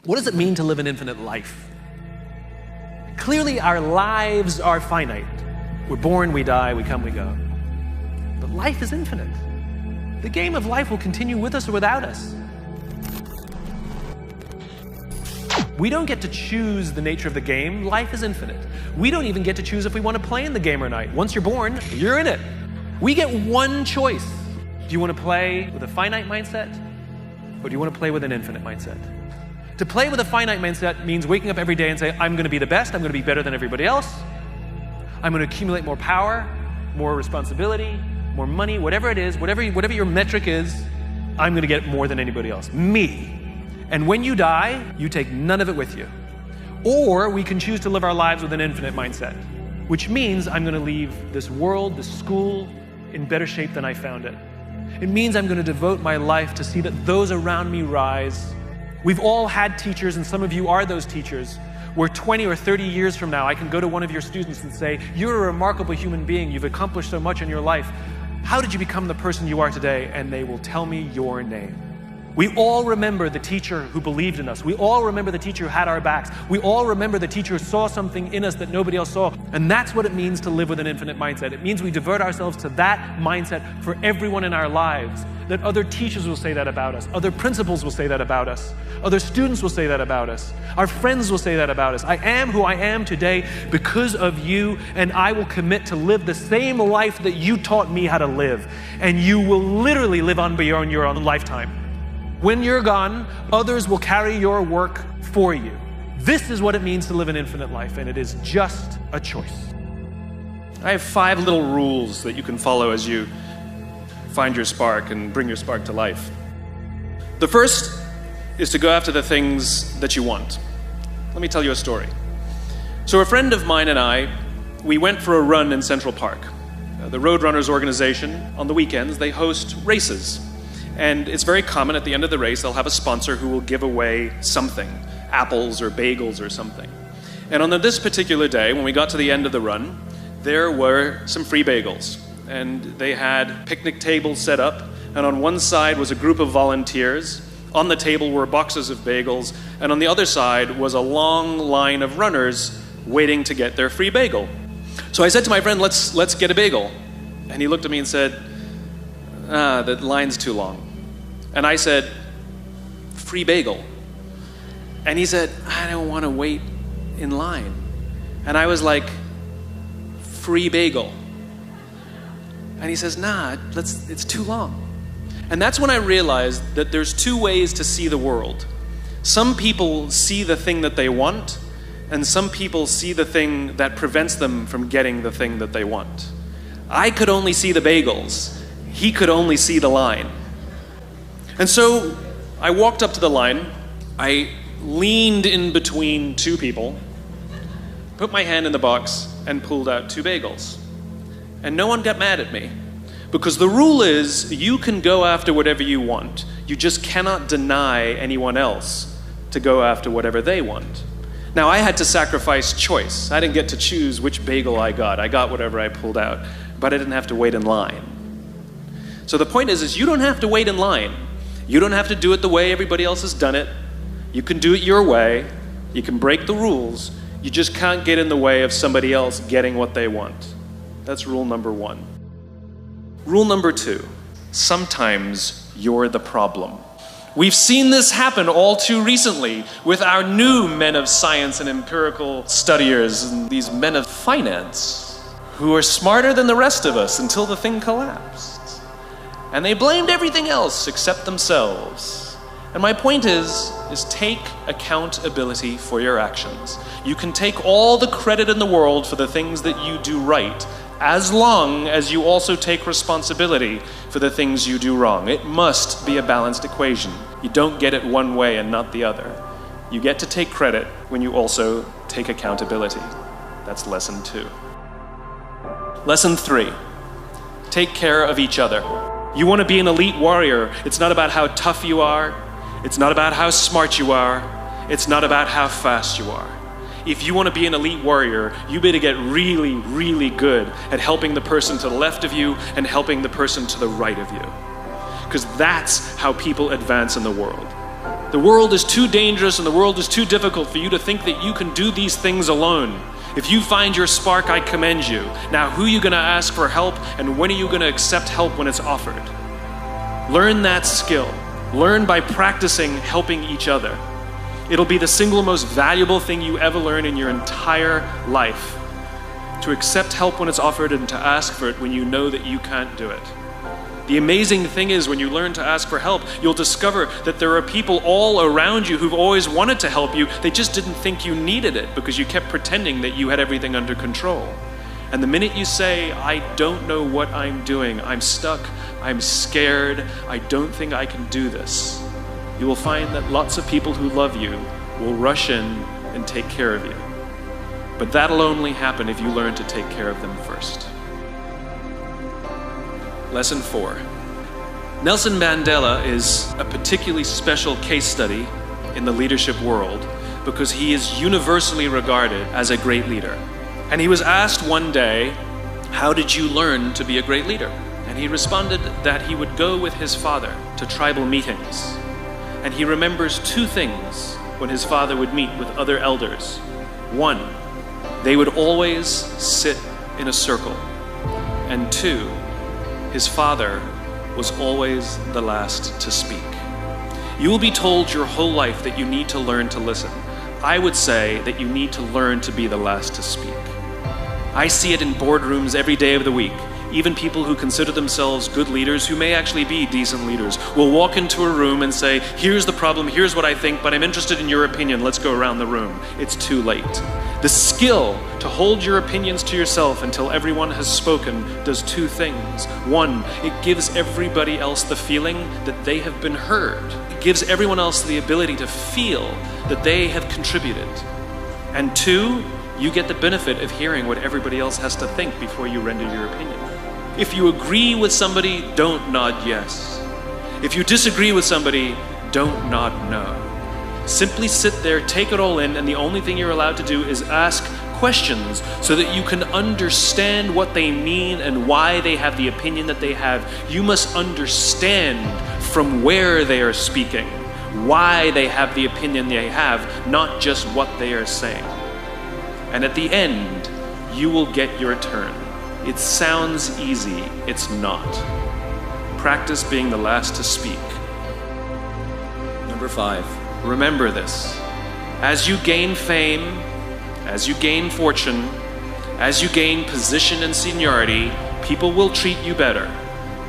What does it mean to live an infinite life? Clearly, our lives are finite. We're born, we die, we come, we go. But life is infinite. The game of life will continue with us or without us. We don't get to choose the nature of the game. Life is infinite. We don't even get to choose if we want to play in the game or not. Once you're born, you're in it. We get one choice. Do you want to play with a finite mindset, or do you want to play with an infinite mindset? To play with a finite mindset means waking up every day and say, I'm going to be the best, I'm going to be better than everybody else, I'm going to accumulate more power, more responsibility, more money, whatever it is, whatever your metric is, I'm going to get more than anybody else. Me. And when you die, you take none of it with you. Or we can choose to live our lives with an infinite mindset, which means I'm going to leave this world, this school, in better shape than I found it. It means I'm going to devote my life to see that those around me rise. We've all had teachers, and some of you are those teachers, where 20 or 30 years from now, I can go to one of your students and say, you're a remarkable human being, you've accomplished so much in your life. How did you become the person you are today? And they will tell me your name. We all remember the teacher who believed in us. We all remember the teacher who had our backs. We all remember the teacher who saw something in us that nobody else saw. And that's what it means to live with an infinite mindset. It means we devote ourselves to that mindset for everyone in our lives. That other teachers will say that about us. Other principals will say that about us. Other students will say that about us. Our friends will say that about us. I am who I am today because of you, and I will commit to live the same life that you taught me how to live. And you will literally live on beyond your own lifetime. When you're gone, others will carry your work for you. This is what it means to live an infinite life, and it is just a choice. I have 5 little rules that you can follow as you find your spark and bring your spark to life. The first is to go after the things that you want. Let me tell you a story. So a friend of mine and I, we went for a run in Central Park. The Roadrunners organization, on the weekends, they host races. And it's very common at the end of the race, they'll have a sponsor who will give away something, apples or bagels or something. And on this particular day, when we got to the end of the run, there were some free bagels. And they had picnic tables set up, and on one side was a group of volunteers. On the table were boxes of bagels, and on the other side was a long line of runners waiting to get their free bagel. So I said to my friend, let's get a bagel. And he looked at me and said, the line's too long. And I said, free bagel. And he said, I don't want to wait in line. And I was like, free bagel. And he says, nah, it's too long. And that's when I realized that there's 2 ways to see the world. Some people see the thing that they want, and some people see the thing that prevents them from getting the thing that they want. I could only see the bagels. He could only see the line. And so I walked up to the line, I leaned in between 2 people, put my hand in the box, and pulled out 2 bagels. And no one got mad at me, because the rule is you can go after whatever you want. You just cannot deny anyone else to go after whatever they want. Now, I had to sacrifice choice. I didn't get to choose which bagel I got. I got whatever I pulled out, but I didn't have to wait in line. So the point is you don't have to wait in line. You don't have to do it the way everybody else has done it. You can do it your way. You can break the rules. You just can't get in the way of somebody else getting what they want. That's rule number 1. Rule number 2, sometimes you're the problem. We've seen this happen all too recently with our new men of science and empirical studiers and these men of finance who are smarter than the rest of us until the thing collapsed. And they blamed everything else except themselves. And my point is take accountability for your actions. You can take all the credit in the world for the things that you do right, as long as you also take responsibility for the things you do wrong. It must be a balanced equation. You don't get it one way and not the other. You get to take credit when you also take accountability. That's lesson 2. Lesson 3, take care of each other. You want to be an elite warrior. It's not about how tough you are. It's not about how smart you are. It's not about how fast you are. If you want to be an elite warrior, you better get really, really good at helping the person to the left of you and helping the person to the right of you. Because that's how people advance in the world. The world is too dangerous and the world is too difficult for you to think that you can do these things alone. If you find your spark, I commend you. Now, who are you going to ask for help, and when are you going to accept help when it's offered? Learn that skill. Learn by practicing helping each other. It'll be the single most valuable thing you ever learn in your entire life. To accept help when it's offered and to ask for it when you know that you can't do it. The amazing thing is, when you learn to ask for help, you'll discover that there are people all around you who've always wanted to help you. They just didn't think you needed it because you kept pretending that you had everything under control. And the minute you say, I don't know what I'm doing, I'm stuck, I'm scared, I don't think I can do this, you will find that lots of people who love you will rush in and take care of you. But that'll only happen if you learn to take care of them first. Lesson 4. Nelson Mandela is a particularly special case study in the leadership world because he is universally regarded as a great leader. And he was asked one day, how did you learn to be a great leader? And he responded that he would go with his father to tribal meetings. And he remembers two things when his father would meet with other elders. One, they would always sit in a circle. And two, his father was always the last to speak. You will be told your whole life that you need to learn to listen. I would say that you need to learn to be the last to speak. I see it in boardrooms every day of the week. Even people who consider themselves good leaders, who may actually be decent leaders, will walk into a room and say, here's the problem, here's what I think, but I'm interested in your opinion, let's go around the room. It's too late. The skill to hold your opinions to yourself until everyone has spoken does two things. One, it gives everybody else the feeling that they have been heard. It gives everyone else the ability to feel that they have contributed. And two, you get the benefit of hearing what everybody else has to think before you render your opinion. If you agree with somebody, don't nod yes. If you disagree with somebody, don't nod no. Simply sit there, take it all in, and the only thing you're allowed to do is ask questions so that you can understand what they mean and why they have the opinion that they have. You must understand from where they are speaking, why they have the opinion they have, not just what they are saying. And at the end, you will get your turn. It sounds easy, it's not. Practice being the last to speak. Number 5, remember this. As you gain fame, as you gain fortune, as you gain position and seniority, people will treat you better.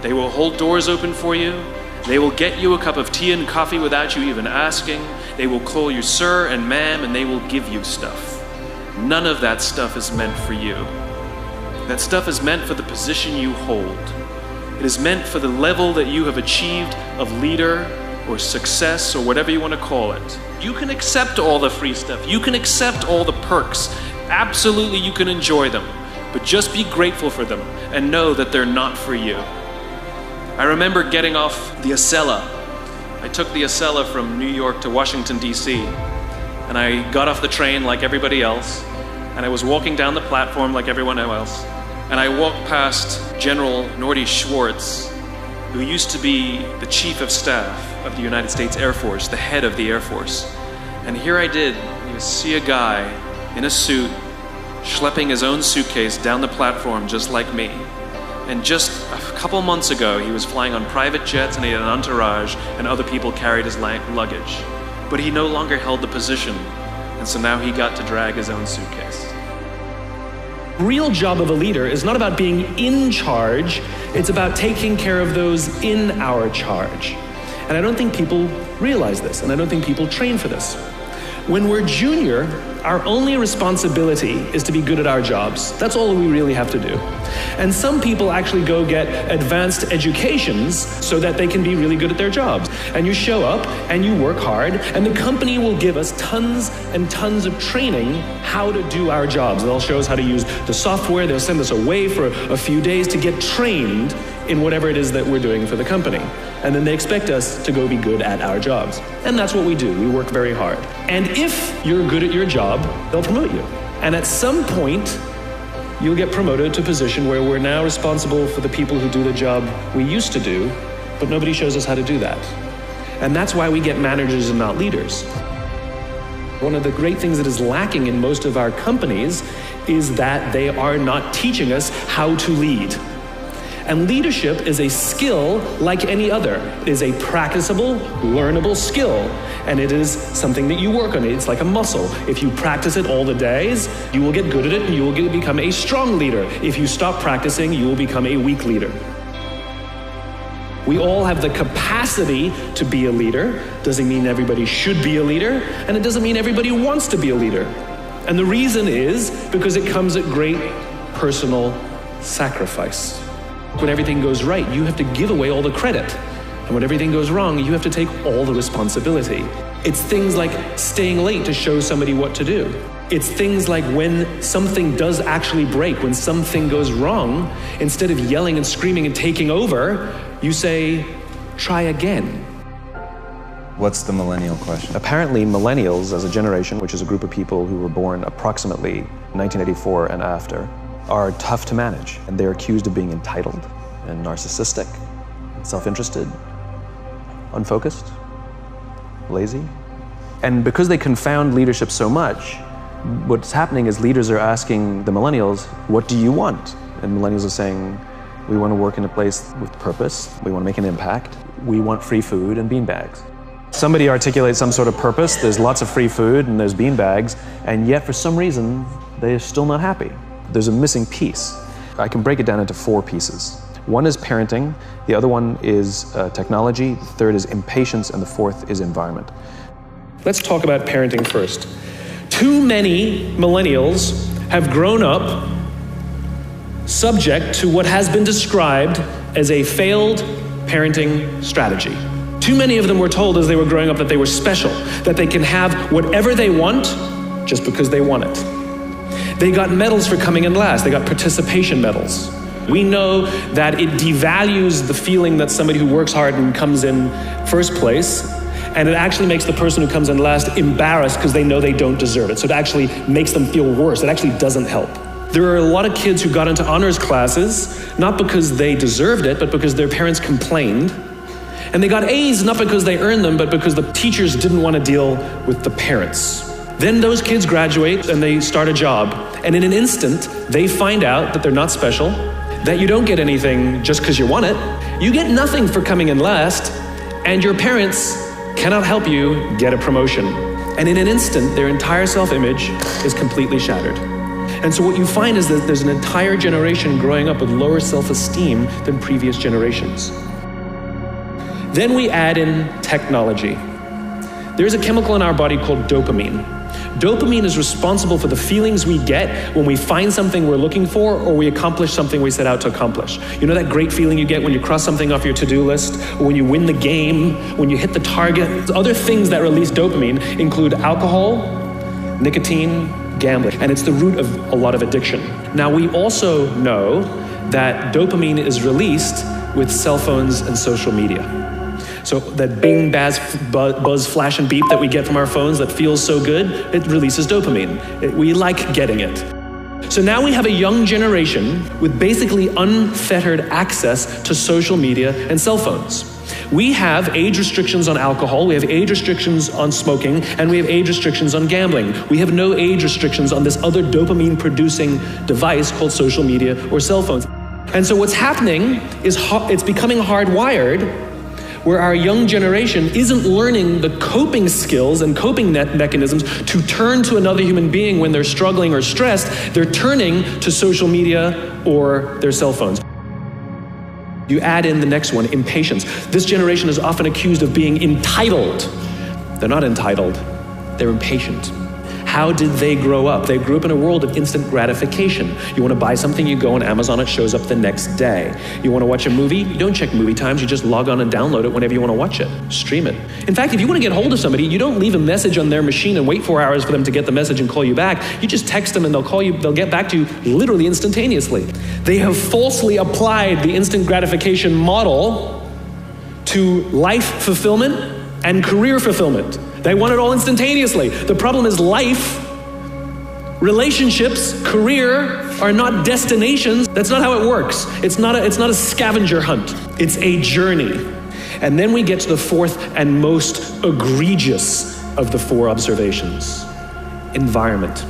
They will hold doors open for you. They will get you a cup of tea and coffee without you even asking. They will call you sir and ma'am, and they will give you stuff. None of that stuff is meant for you. That stuff is meant for the position you hold. It is meant for the level that you have achieved of leader or success or whatever you want to call it. You can accept all the free stuff. You can accept all the perks. Absolutely, you can enjoy them. But just be grateful for them and know that they're not for you. I remember getting off the Acela. I took the Acela from New York to Washington, D.C. And I got off the train like everybody else. And I was walking down the platform like everyone else. And I walked past General Nordy Schwartz, who used to be the Chief of Staff of the United States Air Force, the head of the Air Force. And here I did, you see a guy in a suit, schlepping his own suitcase down the platform just like me. And just a couple months ago, he was flying on private jets and he had an entourage, and other people carried his luggage. But he no longer held the position, and so now he got to drag his own suitcase. Real job of a leader is not about being in charge, it's about taking care of those in our charge. And I don't think people realize this, and I don't think people train for this. When we're junior, our only responsibility is to be good at our jobs. That's all we really have to do. And some people actually go get advanced educations so that they can be really good at their jobs. And you show up and you work hard, and the company will give us tons and tons of training how to do our jobs. They'll show us how to use the software. They'll send us away for a few days to get trained in whatever it is that we're doing for the company. And then they expect us to go be good at our jobs. And that's what we do. We work very hard. And if you're good at your job, they'll promote you. And at some point, you'll get promoted to a position where we're now responsible for the people who do the job we used to do, but nobody shows us how to do that. And that's why we get managers and not leaders. One of the great things that is lacking in most of our companies is that they are not teaching us how to lead. And leadership is a skill like any other. It is a practicable, learnable skill. And it is something that you work on. It's like a muscle. If you practice it all the days, you will get good at it and you will become a strong leader. If you stop practicing, you will become a weak leader. We all have the capacity to be a leader. Doesn't mean everybody should be a leader, and it doesn't mean everybody wants to be a leader. And the reason is because it comes at great personal sacrifice. When everything goes right, you have to give away all the credit. And when everything goes wrong, you have to take all the responsibility. It's things like staying late to show somebody what to do. It's things like when something does actually break, when something goes wrong, instead of yelling and screaming and taking over, you say, try again. What's the millennial question? Apparently, millennials as a generation, which is a group of people who were born approximately 1984 and after, are tough to manage. And they're accused of being entitled and narcissistic, self-interested, unfocused, lazy. And because they confound leadership so much, what's happening is leaders are asking the millennials, what do you want? And millennials are saying, we want to work in a place with purpose. We want to make an impact. We want free food and beanbags. Somebody articulates some sort of purpose. There's lots of free food and there's beanbags, and yet for some reason, they're still not happy. There's a missing piece. I can break it down into 4 pieces. One is parenting, the other one is technology, the third is impatience, and the fourth is environment. Let's talk about parenting first. Too many millennials have grown up subject to what has been described as a failed parenting strategy. Too many of them were told as they were growing up that they were special, that they can have whatever they want just because they want it. They got medals for coming in last. They got participation medals. We know that it devalues the feeling that somebody who works hard and comes in first place, and it actually makes the person who comes in last embarrassed because they know they don't deserve it. So it actually makes them feel worse. It actually doesn't help. There are a lot of kids who got into honors classes, not because they deserved it, but because their parents complained. And they got A's not because they earned them, but because the teachers didn't want to deal with the parents. Then those kids graduate and they start a job. And in an instant, they find out that they're not special, that you don't get anything just because you want it. You get nothing for coming in last, and your parents cannot help you get a promotion. And in an instant, their entire self-image is completely shattered. And so what you find is that there's an entire generation growing up with lower self-esteem than previous generations. Then we add in technology. There's a chemical in our body called dopamine. Dopamine is responsible for the feelings we get when we find something we're looking for or we accomplish something we set out to accomplish. You know that great feeling you get when you cross something off your to-do list, or when you win the game, when you hit the target? Other things that release dopamine include alcohol, nicotine, gambling, and it's the root of a lot of addiction. Now, we also know that dopamine is released with cell phones and social media. So that bing, buzz, flash, and beep that we get from our phones that feels so good, it releases dopamine. We like getting it. So now we have a young generation with basically unfettered access to social media and cell phones. We have age restrictions on alcohol, we have age restrictions on smoking, and we have age restrictions on gambling. We have no age restrictions on this other dopamine-producing device called social media or cell phones. And so what's happening is it's becoming hardwired, where our young generation isn't learning the coping skills and coping mechanisms to turn to another human being when they're struggling or stressed. They're turning to social media or their cell phones. You add in the next one, impatience. This generation is often accused of being entitled. They're not entitled, they're impatient. How did they grow up? They grew up in a world of instant gratification. You want to buy something, you go on Amazon, it shows up the next day. You want to watch a movie, you don't check movie times, you just log on and download it whenever you want to watch it, stream it. In fact, if you want to get hold of somebody, you don't leave a message on their machine and wait 4 hours for them to get the message and call you back. You just text them and they'll call you, they'll get back to you literally instantaneously. They have falsely applied the instant gratification model to life fulfillment and career fulfillment. They want it all instantaneously. The problem is life, relationships, career are not destinations. That's not how it works. It's not a scavenger hunt. It's a journey. And then we get to the fourth and most egregious of the four observations: environment.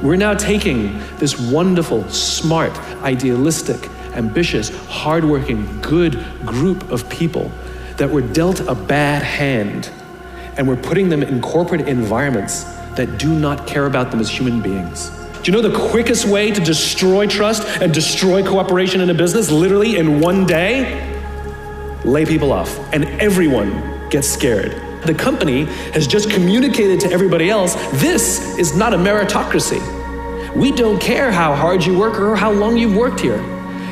We're now taking this wonderful, smart, idealistic, ambitious, hardworking, good group of people that were dealt a bad hand, and we're putting them in corporate environments that do not care about them as human beings. Do you know the quickest way to destroy trust and destroy cooperation in a business, literally in one day? Lay people off, and everyone gets scared. The company has just communicated to everybody else, this is not a meritocracy. We don't care how hard you work or how long you've worked here.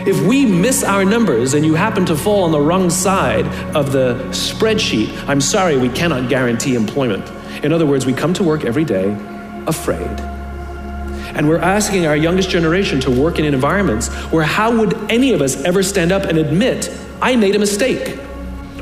If we miss our numbers and you happen to fall on the wrong side of the spreadsheet, I'm sorry, we cannot guarantee employment. In other words, we come to work every day afraid. And we're asking our youngest generation to work in environments where how would any of us ever stand up and admit, I made a mistake?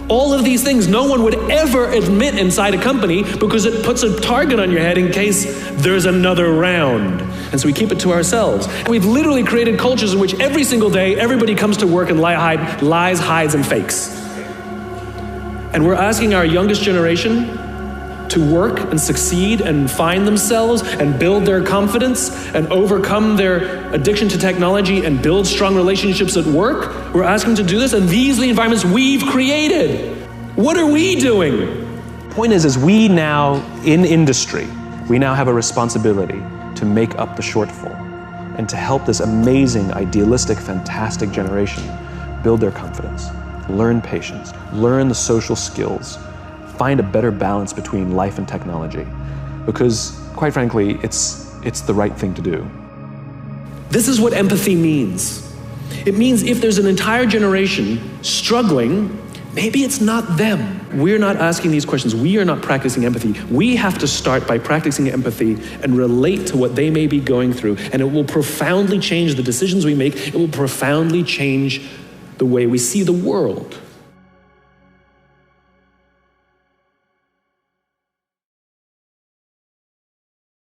All of these things no one would ever admit inside a company because it puts a target on your head in case there's another round. And so we keep it to ourselves. And we've literally created cultures in which every single day everybody comes to work and lies, hides, and fakes. And we're asking our youngest generation to work and succeed and find themselves and build their confidence and overcome their addiction to technology and build strong relationships at work. We're asking them to do this, and these are the environments we've created. What are we doing? Point is we now, in industry, we now have a responsibility to make up the shortfall and to help this amazing, idealistic, fantastic generation build their confidence, learn patience, learn the social skills, find a better balance between life and technology, because quite frankly, it's the right thing to do. This is what empathy means. It means if there's an entire generation struggling, maybe it's not them. We're not asking these questions. We are not practicing empathy. We have to start by practicing empathy and relate to what they may be going through, and it will profoundly change the decisions we make. It will profoundly change the way we see the world.